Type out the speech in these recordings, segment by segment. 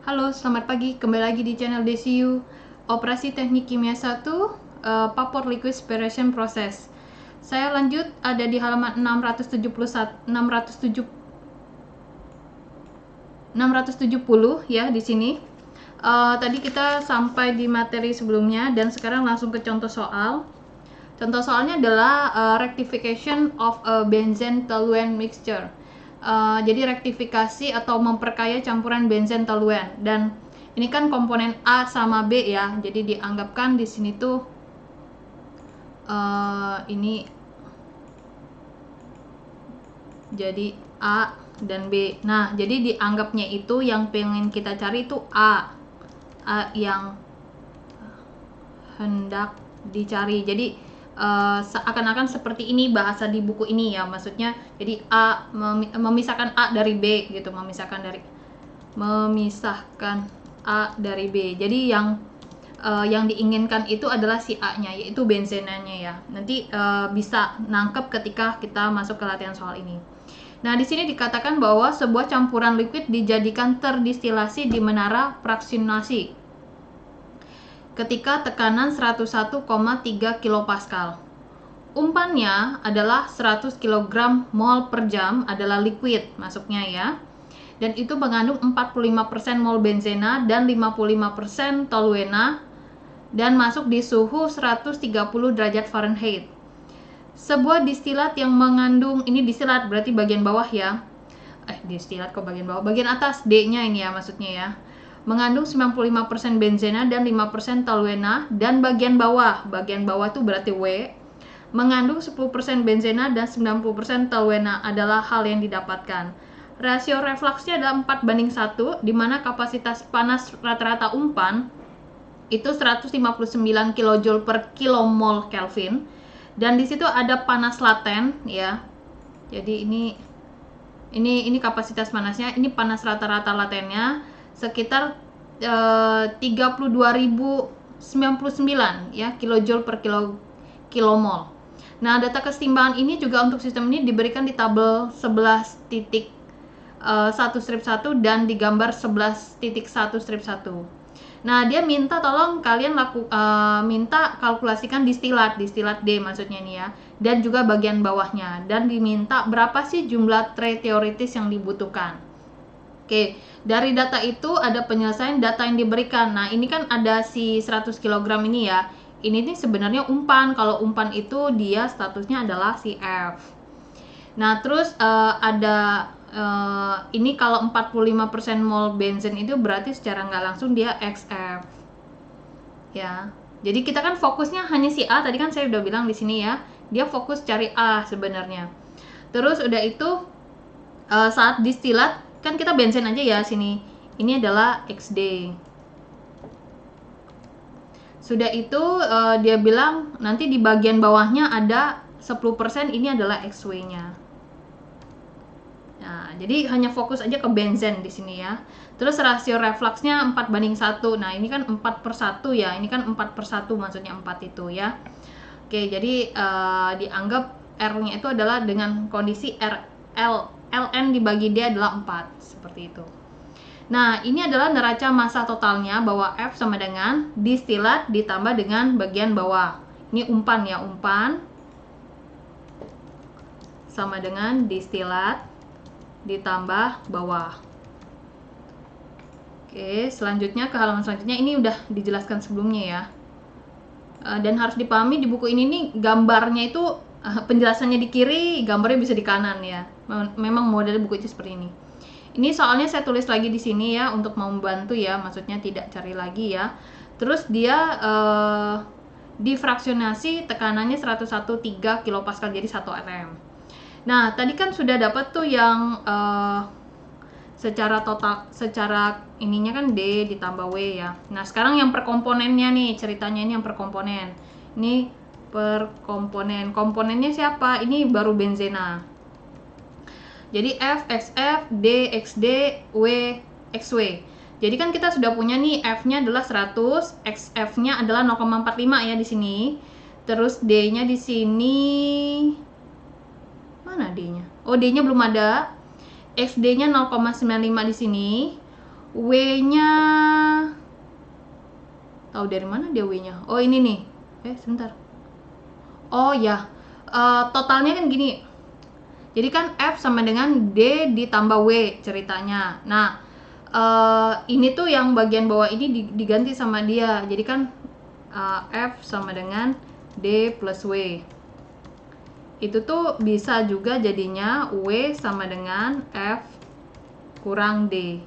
Halo, selamat pagi. Kembali lagi di channel DCU. Operasi Teknik Kimia 1, Vapor Liquid Separation Process. Saya lanjut ada di halaman 670 ya di sini. Tadi kita sampai di materi sebelumnya dan sekarang langsung ke contoh soal. Contoh soalnya adalah rectification of a benzene toluene mixture. Jadi rektifikasi atau memperkaya campuran benzen toluen, dan ini kan komponen A sama B ya, jadi dianggapkan di sini tuh ini jadi A dan B. Nah, jadi dianggapnya itu yang pengen kita cari itu A yang hendak dicari. Jadi seakan-akan seperti ini bahasa di buku ini ya, maksudnya jadi A memisahkan A dari B gitu, memisahkan A dari B. Jadi yang diinginkan itu adalah si A-nya, yaitu benzenanya ya. Nanti bisa nangkep ketika kita masuk ke latihan soal ini. Nah, di sini dikatakan bahwa sebuah campuran liquid dijadikan terdistilasi di menara fraksionasi ketika tekanan 101,3 kPa. Umpannya adalah 100 kg mol per jam adalah liquid masuknya ya. Dan itu mengandung 45% mol benzena dan 55% toluena dan masuk di suhu 130 derajat Fahrenheit. Sebuah distilat yang mengandung, ini distilat berarti bagian bawah ya. Distilat kok bagian bawah, bagian atas D-nya ini ya maksudnya ya. Mengandung 95% benzena dan 5% toluena, dan bagian bawah itu berarti W, mengandung 10% benzena dan 90% toluena adalah hal yang didapatkan. Rasio refluksnya adalah 4:1, di mana kapasitas panas rata-rata umpan itu 159 kJ per kilomol Kelvin, dan di situ ada panas laten ya. Jadi ini kapasitas panasnya, ini panas rata-rata latennya sekitar 32.099 ya kilojoule per kilomol. Nah, data keseimbangan ini juga untuk sistem ini diberikan di tabel 11.1/1 dan di gambar 11.1/1. Nah, dia minta tolong kalian minta kalkulasikan distilat D maksudnya nih ya, dan juga bagian bawahnya, dan diminta berapa sih jumlah tray teoritis yang dibutuhkan. Oke, dari data itu ada penyelesaian data yang diberikan. Nah, ini kan ada si 100 kg ini ya. Ini nih sebenarnya umpan. Kalau umpan itu dia statusnya adalah si F. Nah, terus ini kalau 45% mol benzen itu berarti secara nggak langsung dia XF. Ya. Jadi kita kan fokusnya hanya si A, tadi kan saya udah bilang di sini ya. Dia fokus cari A sebenarnya. Terus udah itu saat distilat kan kita benzen aja ya sini. Ini adalah XD. Sudah itu dia bilang nanti di bagian bawahnya ada 10%, ini adalah XW-nya. Nah, jadi hanya fokus aja ke benzen di sini ya. Terus rasio refluksnya 4:1. Nah, ini kan 4/1 ya. Ini kan 4/1 maksudnya 4 itu ya. Oke, jadi dianggap R-nya itu adalah dengan kondisi ln dibagi D adalah 4, seperti itu. Nah, ini adalah neraca massa totalnya, bahwa F sama dengan distilat ditambah dengan bagian bawah. Ini umpan ya, umpan sama dengan distilat ditambah bawah. Oke, selanjutnya ke halaman selanjutnya, ini udah dijelaskan sebelumnya ya. Dan harus dipahami di buku ini nih gambarnya itu penjelasannya di kiri, gambarnya bisa di kanan ya. Memang model buku itu seperti ini. Ini soalnya saya tulis lagi di sini ya untuk membantu ya, maksudnya tidak cari lagi ya. Terus dia difraksionasi tekanannya 101,3 kPa jadi 1 atm. Nah, tadi kan sudah dapat tuh yang secara total, secara ininya kan D ditambah W ya. Nah, sekarang yang per komponennya nih, ceritanya ini yang per komponen. Ini per komponen. Komponennya siapa? Ini baru benzena. Jadi F, XF, D, XD, W, XW. Jadi kan kita sudah punya nih, F-nya adalah 100, XF-nya adalah 0,45 ya di sini. Terus D-nya di sini, mana D-nya? Oh, D-nya belum ada. XD-nya 0,95 di sini. W-nya tahu dari mana dia W-nya? Oh ini nih. Sebentar. Oh ya, totalnya kan gini. Jadi kan F sama dengan D ditambah W ceritanya. Nah, ini tuh yang bagian bawah ini diganti sama dia. Jadi kan F sama dengan D plus W. Itu tuh bisa juga jadinya W sama dengan F kurang D.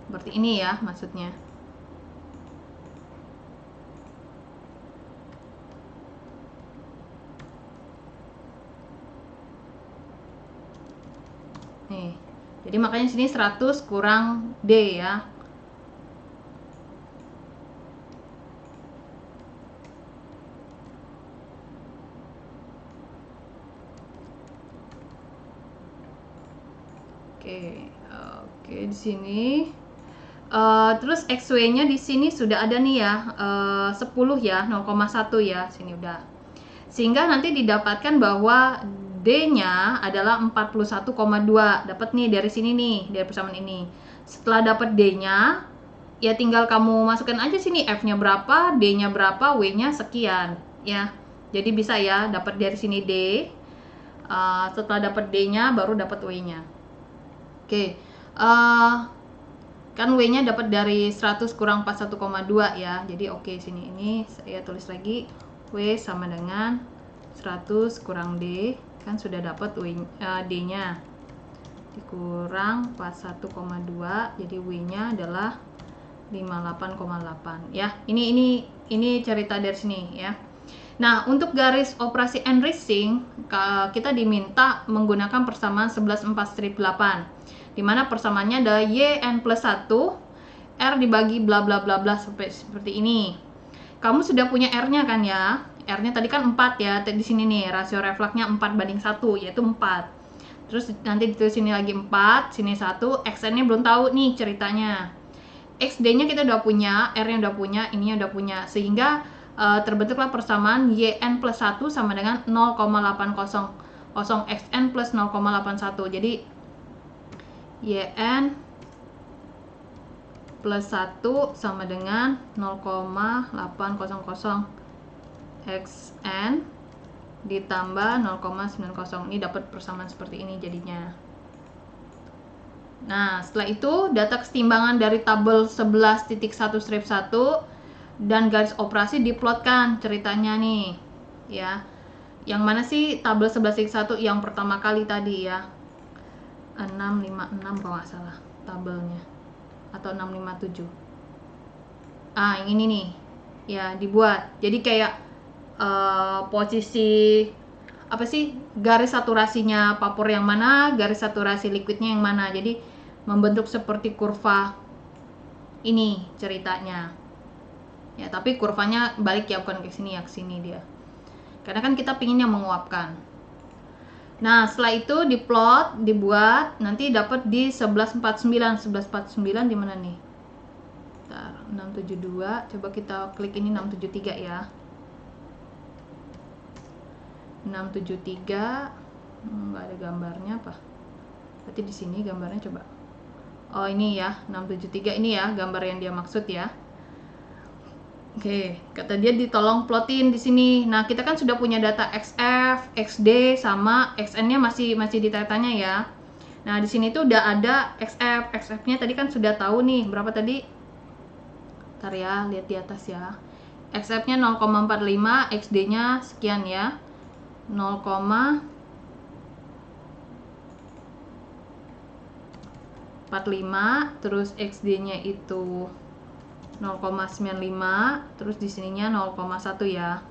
Berarti ini ya maksudnya. Nih. Jadi makanya sini 100 kurang D ya. Oke, di sini. Terus XW-nya di sini sudah ada nih ya, 10 ya, 0,1 ya, sini udah. Sehingga nanti didapatkan bahwa D-nya adalah 41,2. Dapat nih dari sini nih, dari persamaan ini. Setelah dapat D-nya, ya tinggal kamu masukkan aja sini F-nya berapa, D-nya berapa, W-nya sekian ya. Jadi bisa ya dapat dari sini D. Setelah dapat D-nya baru dapat W-nya. Oke. Kan W-nya dapat dari 100 kurang 41,2 ya. Jadi oke, sini ini saya tulis lagi W sama dengan 100 kurang D, kan sudah dapat D-nya dikurang 41,2, jadi W-nya adalah 58,8 ya. Ini cerita dari sini ya. Nah, untuk garis operasi enriching kita diminta menggunakan persamaan 11/4-8, di mana persamaannya adalah YN plus 1 R dibagi bla bla bla bla seperti ini. Kamu sudah punya R-nya kan ya? R-nya tadi kan 4 ya, di sini nih rasio refluksnya 4:1, yaitu 4. Terus nanti ditulis sini lagi 4, sini 1, XN-nya belum tahu nih ceritanya. XD-nya kita udah punya, R-nya udah punya, ininya udah punya, sehingga terbentuklah persamaan YN plus 1 sama dengan 0,800 XN plus 0,81. Jadi YN plus 1 sama dengan 0,800 XN ditambah 0,90. Ini dapat persamaan seperti ini jadinya. Nah, setelah itu data kesetimbangan dari tabel 11.1/1 dan garis operasi diplotkan ceritanya nih ya. Yang mana sih tabel 11.1 yang pertama kali tadi ya, 656 kalau nggak salah tabelnya, atau 657. Yang ini nih ya, dibuat jadi kayak posisi apa sih, garis saturasinya vapor yang mana, garis saturasi liquidnya yang mana, jadi membentuk seperti kurva ini ceritanya ya. Tapi kurvanya balik ya, bukan ke sini ya, ke sini dia, karena kan kita pinginnya menguapkan. Nah, setelah itu diplot, dibuat, nanti dapat di 1149. 1149 di mana nih? 672, coba kita klik ini 673 ya. 673 nggak ada gambarnya apa? Berarti di sini gambarnya, coba. Oh, ini ya, 673 ini ya gambar yang dia maksud ya. Oke, kata dia ditolong plotin di sini. Nah, kita kan sudah punya data XF, XD sama XN-nya masih ditanya ya. Nah, di sini tuh udah ada XF. XF-nya tadi kan sudah tahu nih, berapa tadi? Ntar ya, lihat di atas ya. XF-nya 0,45, XD-nya sekian ya. 0,45, terus XD-nya itu 0,95, terus di sininya 0,1 ya.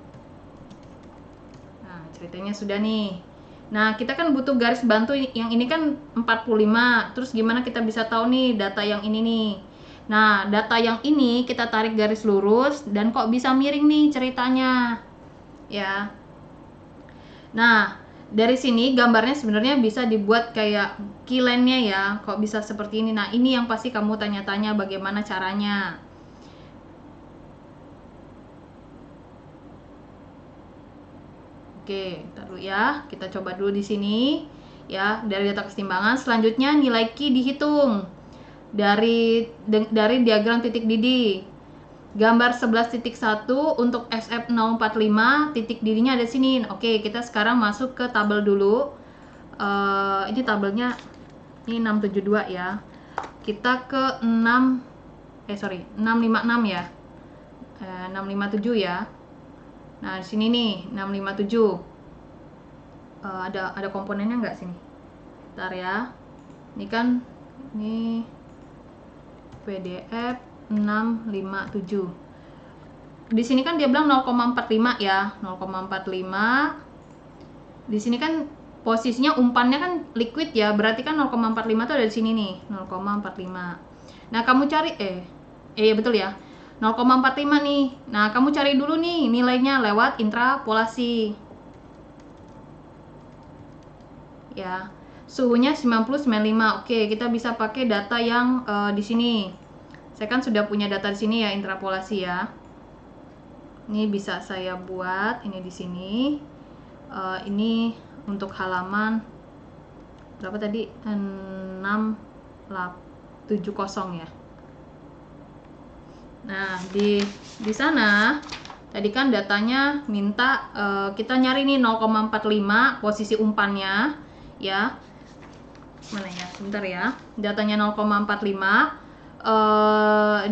Nah, ceritanya sudah nih. Nah, kita kan butuh garis bantu yang ini kan 45. Terus gimana kita bisa tahu nih data yang ini nih? Nah, data yang ini kita tarik garis lurus dan kok bisa miring nih ceritanya. Ya. Nah, dari sini gambarnya sebenarnya bisa dibuat kayak keyline-nya ya. Kok bisa seperti ini? Nah, ini yang pasti kamu tanya-tanya bagaimana caranya. Oke, ntar dulu ya. Kita coba dulu di sini. ya, dari data kesetimbangan. Selanjutnya nilai Q dihitung dari diagram titik didih. Gambar 11.1 untuk SF045, titik didihnya ada sini. Oke, kita sekarang masuk ke tabel dulu. Ini tabelnya ini 672 ya. Kita ke 656 ya. 657 ya. Nah, di sini nih 657. Ada komponennya nggak sini? Bentar ya. Ini kan ini PDF 657. Di sini kan dia bilang 0,45 ya, 0,45. Di sini kan posisinya umpannya kan liquid ya, berarti kan 0,45 itu ada di sini nih, 0,45. Nah, kamu cari ya betul ya. 0,45 nih. Nah, kamu cari dulu nih nilainya lewat interpolasi. Ya. Suhunya 90-95. Oke, kita bisa pakai data yang di sini. Saya kan sudah punya data di sini ya, interpolasi ya. Ini bisa saya buat ini di sini. Ini untuk halaman berapa tadi? 670 ya. Nah, di sana tadi kan datanya minta kita nyari nih 0,45 posisi umpannya ya. Mana ya? Sebentar ya. Datanya 0,45.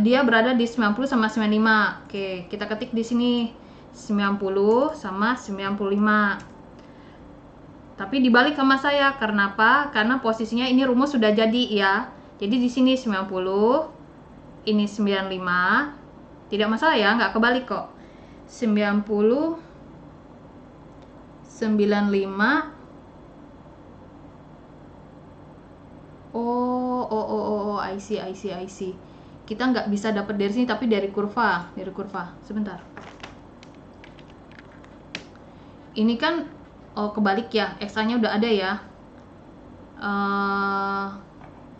Dia berada di 90 sama 95. Oke, kita ketik di sini 90 sama 95. Tapi dibalik sama saya, karena apa? Karena posisinya ini rumus sudah jadi ya. Jadi di sini 90, ini 95. Tidak masalah ya, nggak kebalik kok. 90 95. I see. Kita nggak bisa dapat dari sini, tapi dari kurva. Sebentar. Ini kan kebalik ya, X-nya udah ada ya.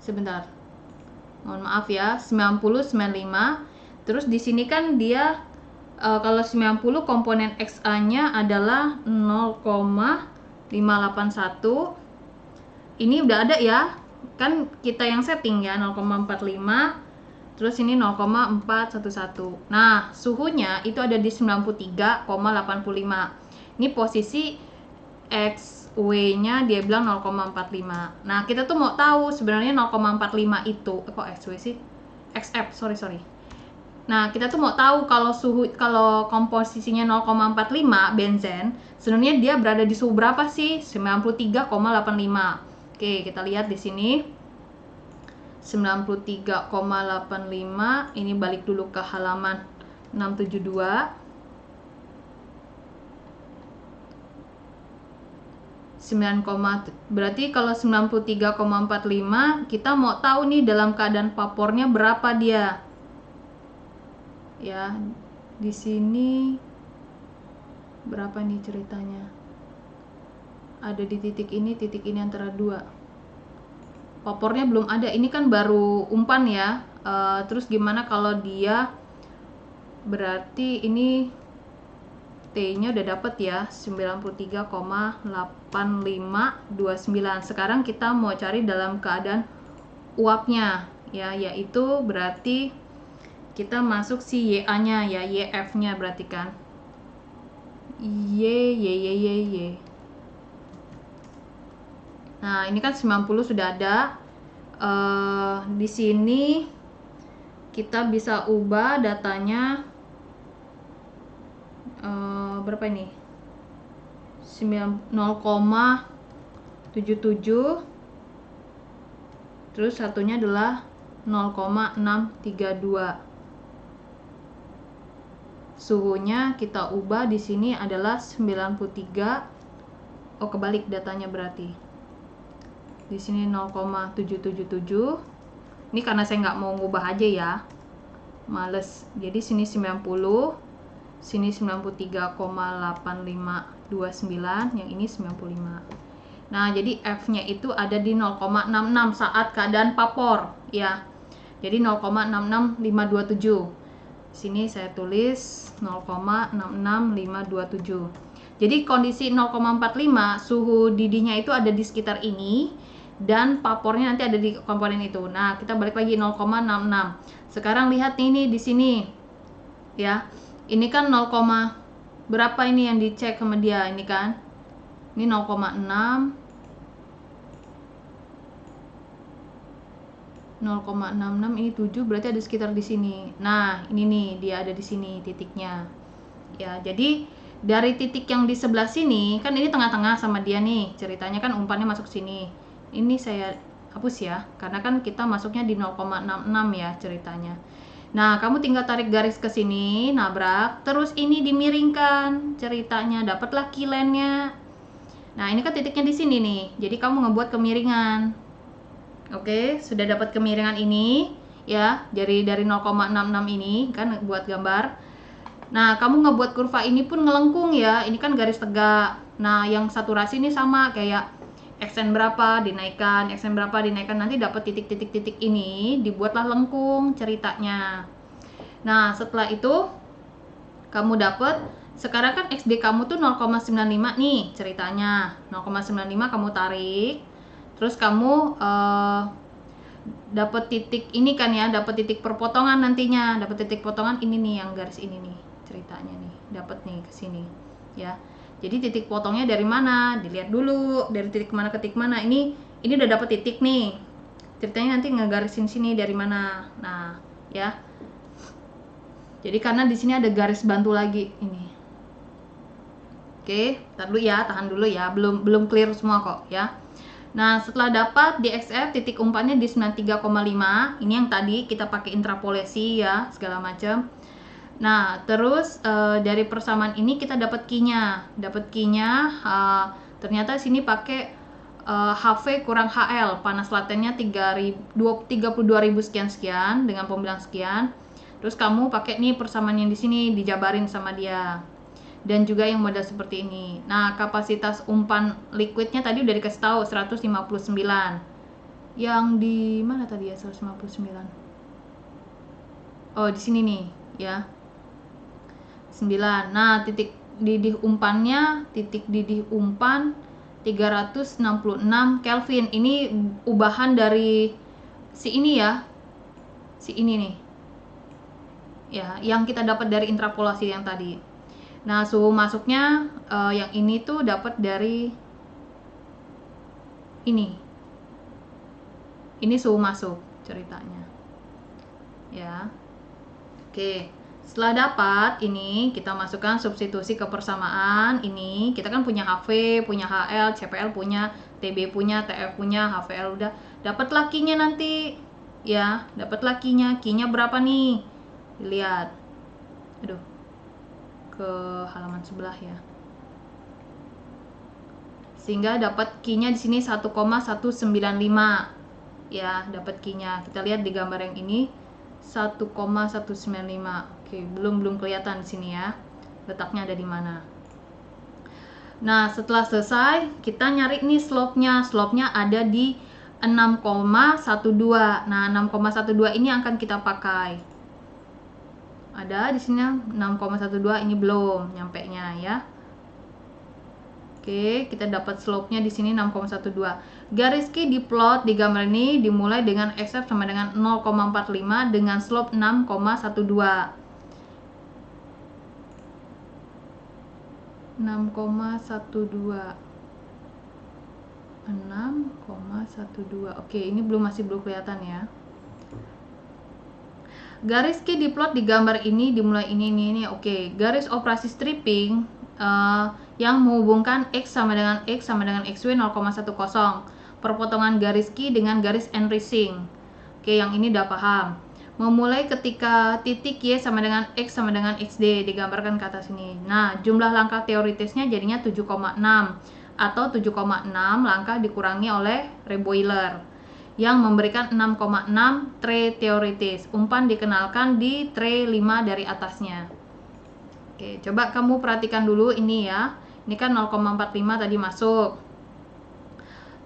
Sebentar. Mohon maaf ya, 90 95. Terus di sini kan dia kalau 90 komponen XA-nya adalah 0,581. Ini udah ada ya. Kan kita yang setting ya 0,45, terus ini 0,411. Nah, suhunya itu ada di 93,85. Ini posisi XW-nya dia bilang 0,45. Nah, kita tuh mau tahu sebenarnya 0,45 itu kok XW sih? XF, sorry. Nah, kita tuh mau tahu kalau komposisinya 0,45 benzen, sebenarnya dia berada di suhu berapa sih? 93,85. Oke, kita lihat di sini 93,85. Ini balik dulu ke halaman 672. 9, berarti kalau 93,45 kita mau tahu nih dalam keadaan vapornya berapa dia. Ya, di sini berapa nih ceritanya? Ada di titik ini antara 2. Vapornya belum ada, ini kan baru umpan ya. Terus gimana kalau dia, berarti ini T-nya udah dapet ya, 93,8529. Sekarang kita mau cari dalam keadaan uapnya ya, yaitu berarti kita masuk si YA-nya ya, YF-nya berarti kan Y. Nah, ini kan 90 sudah ada. Di sini kita bisa ubah datanya berapa ini? 0,77. Terus satunya adalah 0,632. Suhunya kita ubah di sini adalah 93. Oh, kebalik datanya berarti. Di sini 0,777. Ini karena saya nggak mau ngubah aja ya, males. Jadi sini 90, sini 93,8529, yang ini 95. Nah, jadi F-nya itu ada di 0,66 saat keadaan vapor ya. Jadi 0,66527. Sini saya tulis 0,66527. Jadi kondisi 0,45 suhu didihnya itu ada di sekitar ini dan papornya nanti ada di komponen itu. Nah, kita balik lagi 0,66. Sekarang lihat ini di sini. Ya. Ini kan 0, berapa ini yang dicek sama dia ini kan? Ini 0,6. 0,66 ini 7 berarti ada sekitar di sini. Nah, ini nih dia ada di sini titiknya. Ya, jadi dari titik yang di sebelah sini kan ini tengah-tengah sama dia nih. Ceritanya kan umpannya masuk sini. Ini saya hapus ya, karena kan kita masuknya di 0,66 ya ceritanya. Nah, kamu tinggal tarik garis ke sini, nabrak, terus ini dimiringkan ceritanya, dapatlah kilennya. Nah, ini kan titiknya di sini nih. Jadi kamu ngebuat kemiringan. Oke, sudah dapat kemiringan ini ya, dari 0,66 ini kan buat gambar. Nah, kamu ngebuat kurva ini pun ngelengkung ya. Ini kan garis tegak. Nah, yang saturasi ini sama kayak xn berapa dinaikkan, xn berapa dinaikkan, nanti dapat titik-titik-titik ini dibuatlah lengkung ceritanya. Nah, setelah itu kamu dapat sekarang kan XD kamu tuh 0,95 nih ceritanya. 0,95 kamu tarik. Terus kamu dapat titik ini kan ya, dapat titik perpotongan nantinya, dapat titik potongan ini nih yang garis ini nih ceritanya nih, dapat nih ke sini ya. Jadi titik potongnya dari mana? Dilihat dulu dari titik mana ke titik mana. Ini udah dapat titik nih. Ceritanya nanti ngegarisin sini dari mana. Nah, ya. Jadi karena di sini ada garis bantu lagi ini. Oke, tar dulu ya, tahan dulu ya. Belum clear semua kok ya. Nah, setelah dapat di XF titik umpannya di 93,5, ini yang tadi kita pakai interpolasi ya, segala macam. Nah, terus dari persamaan ini kita dapat key-nya. Ternyata sini pakai HV kurang HL, panas latennya 32.000 sekian-sekian dengan pembilang sekian. Terus kamu pakai nih persamaan yang di sini dijabarin sama dia. Dan juga yang model seperti ini. Nah, kapasitas umpan liquidnya tadi udah dikasih tahu 159. Yang di mana tadi ya 159? Oh, di sini nih, ya. 9. Nah, titik didih umpannya, titik didih umpan 366 Kelvin. Ini ubahan dari si ini ya. Si ini nih. Ya, yang kita dapat dari interpolasi yang tadi. Nah, suhu masuknya yang ini tuh dapat dari ini. Ini suhu masuk ceritanya. Ya. Oke. Setelah dapat ini, kita masukkan substitusi ke persamaan ini. Kita kan punya HV, punya HL, CPL punya, TB punya, TF punya, HVL udah. Dapat lakinya nanti. Ya, dapat lakinya. Key-nya berapa nih? Lihat. Aduh. Ke halaman sebelah ya. Sehingga dapat key-nya di sini 1,195. Ya, dapat key-nya. Kita lihat di gambar yang ini 1,195. Oke, belum kelihatan di sini ya. Letaknya ada di mana. Nah, setelah selesai, kita nyari nih slope-nya. Slope-nya ada di 6,12. Nah, 6,12 ini akan kita pakai. Ada di sini 6,12, ini belum nyampe-nya ya. Oke, kita dapat slope-nya di sini 6,12. Garis key diplot di gambar ini dimulai dengan XF sama dengan 0,45 dengan slope 6,12. 6,12. Oke, ini masih belum kelihatan ya. Garis key diplot di gambar ini dimulai ini. Oke, garis operasi stripping yang menghubungkan X sama dengan XY 0,10. Perpotongan garis key dengan garis enriching. Oke, yang ini udah paham. Memulai ketika titik Y sama dengan X sama dengan XD digambarkan ke atas ini. Nah, jumlah langkah teoritisnya jadinya 7,6 atau 7,6 langkah dikurangi oleh reboiler yang memberikan 6,6 tray teoritis. Umpan dikenalkan di tray 5 dari atasnya. Oke, coba kamu perhatikan dulu ini ya. Ini kan 0,45 tadi masuk.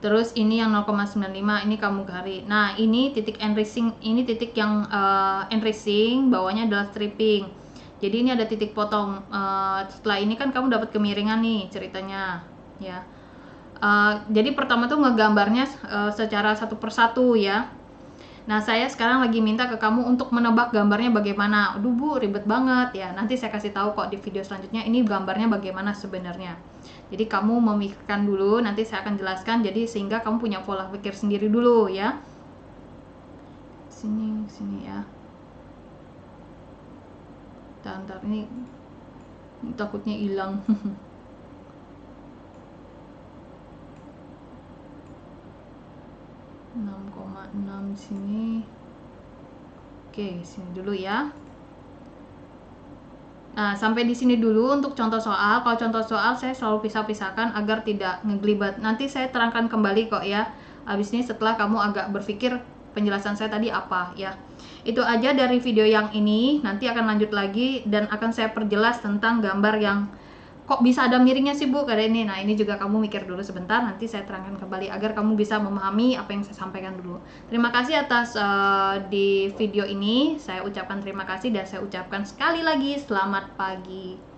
Terus ini yang 0,95 ini kamu garis. Nah, ini titik enriching, ini titik yang enriching, bawahnya adalah stripping. Jadi ini ada titik potong. Setelah ini kan kamu dapat kemiringan nih ceritanya, ya. Jadi pertama tuh ngegambarnya secara satu persatu ya. Nah, saya sekarang lagi minta ke kamu untuk menebak gambarnya bagaimana. Aduh Bu, ribet banget ya. Nanti saya kasih tahu kok di video selanjutnya ini gambarnya bagaimana sebenarnya. Jadi kamu memikirkan dulu, nanti saya akan jelaskan. Jadi sehingga kamu punya pola pikir sendiri dulu ya. Sini ya. Ntar ini takutnya hilang. 6,6 sini. Oke, sini dulu ya. Nah, sampai di sini dulu untuk contoh soal. Kalau contoh soal saya selalu pisah-pisahkan agar tidak ngegelibat. Nanti saya terangkan kembali kok ya. Habis ini setelah kamu agak berpikir penjelasan saya tadi apa ya. Itu aja dari video yang ini. Nanti akan lanjut lagi dan akan saya perjelas tentang gambar yang kok bisa ada miringnya sih Bu kayak ini. Nah, ini juga kamu mikir dulu sebentar, nanti saya terangkan kembali agar kamu bisa memahami apa yang saya sampaikan dulu. Terima kasih atas di video ini. Saya ucapkan terima kasih dan saya ucapkan sekali lagi selamat pagi.